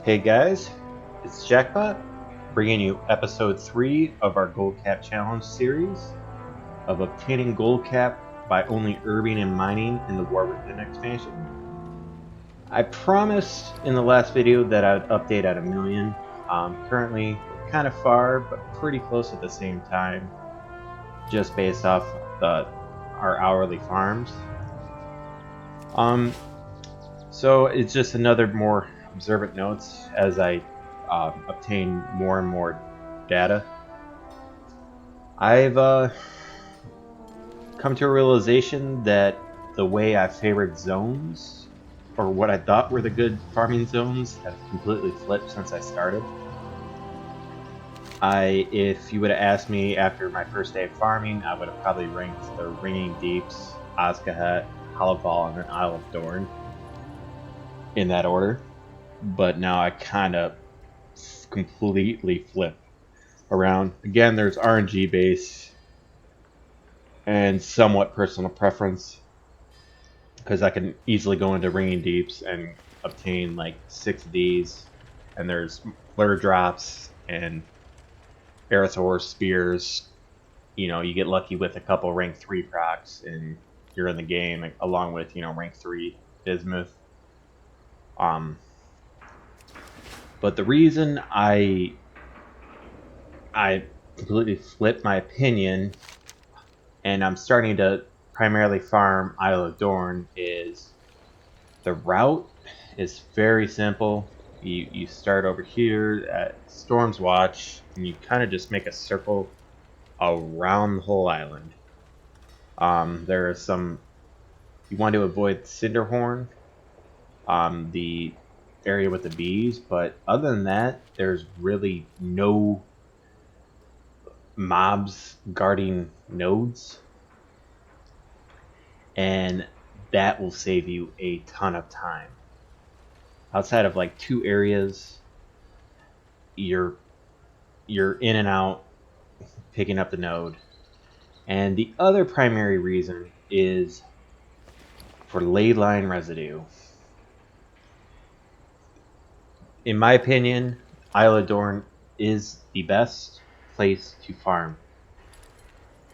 Hey guys, it's Jackpot, bringing you episode 3 of our Goldcap Challenge series of obtaining Goldcap by only herbing and mining in the War Within expansion. I promised in the last video that I'd update at 1,000,000. Currently, we're kind of far, but pretty close at the same time, just based off our hourly farms. So it's just another more observant notes as I obtain more and more data. I've come to a realization that the way I favored zones, or what I thought were the good farming zones, have completely flipped since I started. If you would have asked me after my first day of farming, I would have probably ranked the Ringing Deeps, Azkahet, Halifal, and then Isle of Dorn in that order. But now I kind of completely flip around. Again, there's RNG base and somewhat personal preference, because I can easily go into Ringing Deeps and obtain like 6 of these, and there's flare drops and Aerosaur spears. You know, you get lucky with a couple rank 3 procs and you're in the game, along with, you know, rank 3 Bismuth. But the reason I completely flipped my opinion, and I'm starting to primarily farm Isle of Dorn, is the route is very simple. You start over here at Storm's Watch, and you kind of just make a circle around the whole island. There are some, you want to avoid Cinderhorn, the area with the bees, but other than that, there's really no mobs guarding nodes, and that will save you a ton of time. Outside of like 2 areas, you're in and out picking up the node. And the other primary reason is for ley line residue. In my opinion, Isle of Dorn is the best place to farm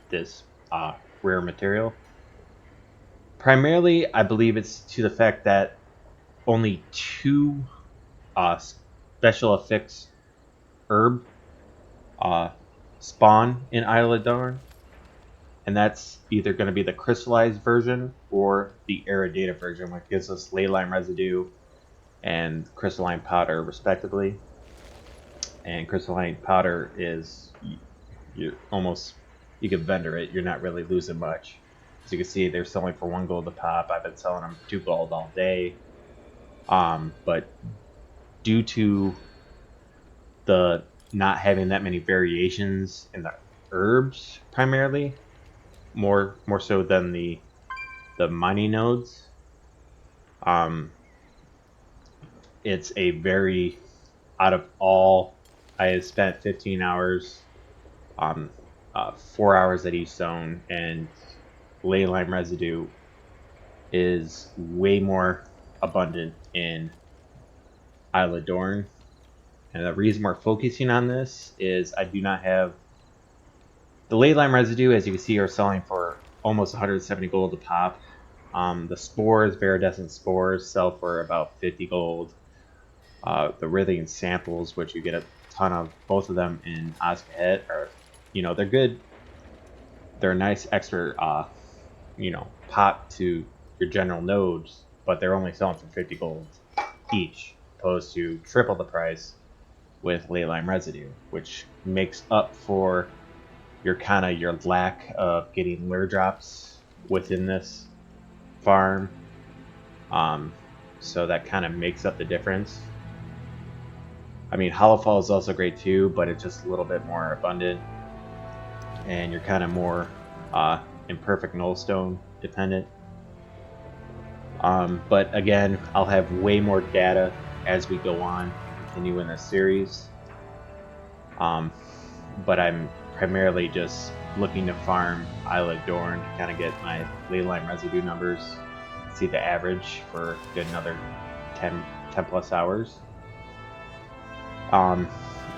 this rare material. Primarily, I believe it's to the fact that only 2 special effects herb spawn in Isle of Dorn, and that's either going to be the crystallized version or the Aerodata version, which gives us ley line residue and crystalline powder respectively. And crystalline powder is, you can vendor it, you're not really losing much. As you can see, they're selling for 1 gold a pop. I've been selling them 2 gold all day. But due to the not having that many variations in the herbs, primarily, more so than the mining nodes, it's a very, out of all, I have spent 15 hours, 4 hours at each zone, and ley line residue is way more abundant in Isle of Dorn. And the reason we're focusing on this is I do not have the ley line residue, as you can see, are selling for almost 170 gold a pop. The spores, viridescent spores, sell for about 50 gold. The Rillian samples, which you get a ton of, both of them in Azkahet, are, you know, they're good. They're a nice extra, pop to your general nodes, but they're only selling for 50 gold each, opposed to triple the price with ley line residue, which makes up for your lack of getting lure drops within this farm. So that kind of makes up the difference. I mean, Halifal is also great too, but it's just a little bit more abundant, and you're kind of more imperfect nullstone dependent. But again, I'll have way more data as we go on, continue in this series. But I'm primarily just looking to farm Isle of Dorn to kind of get my ley line residue numbers, see the average for another 10 plus hours.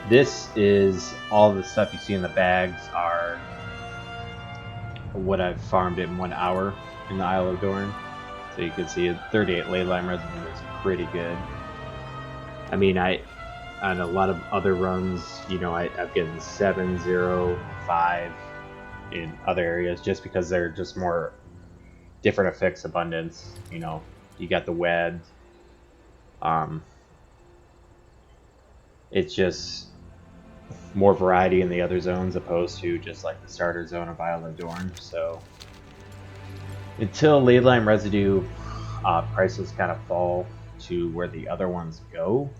This is all the stuff you see in the bags are what I've farmed in 1 hour in the Isle of Dorn. So you can see 38 ley line residue is pretty good. I mean, on a lot of other runs, I've gotten 7, 0, 5 in other areas just because they're just more different effects abundance. You got the web. Um, it's just more variety in the other zones opposed to just like the starter zone of Isle of Dorn. So until leyline residue prices kind of fall to where the other ones go,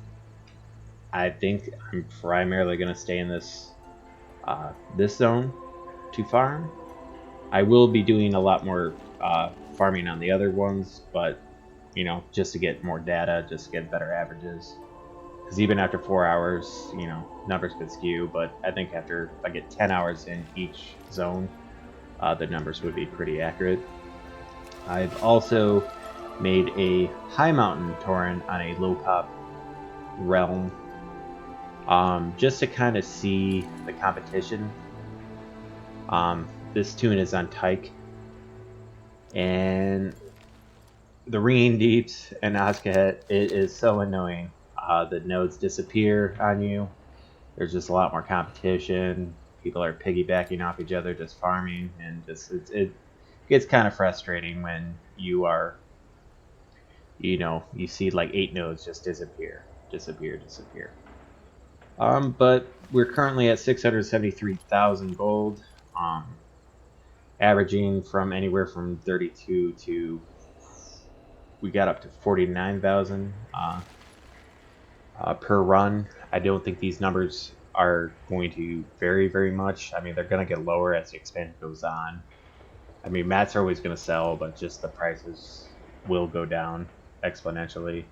I think I'm primarily going to stay in this zone to farm. I will be doing a lot more farming on the other ones, but just to get more data, just to get better averages. Because even after 4 hours, numbers could skew. But I think if I get 10 hours in each zone, the numbers would be pretty accurate. I've also made a high mountain torrent on a low pop realm, just to kind of see the competition. This tune is on Tyke, and the Ringing Deeps and Oskahet, it is so annoying. The nodes disappear on you. There's just a lot more competition. People are piggybacking off each other, just farming, and it gets kind of frustrating when you see like 8 nodes just disappear. But we're currently at 673,000 gold, averaging from anywhere from 32 to we got up to 49,000 per run. I don't think these numbers are going to vary very much. I mean, they're going to get lower as the expansion goes on. I mean, mats are always going to sell, but just the prices will go down exponentially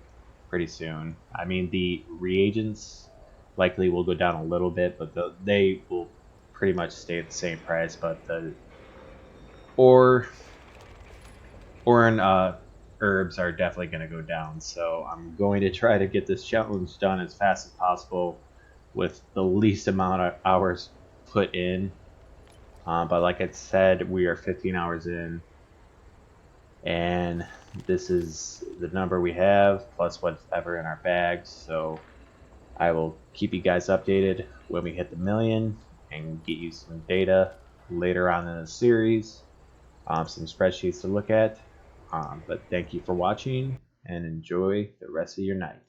pretty soon. I mean, the reagents likely will go down a little bit, but they will pretty much stay at the same price. But the ore and herbs are definitely going to go down. So I'm going to try to get this challenge done as fast as possible with the least amount of hours put in. But like I said, we are 15 hours in, and this is the number we have plus whatever in our bags. So I will keep you guys updated when we hit the million and get you some data later on in the series, some spreadsheets to look at. But thank you for watching and enjoy the rest of your night.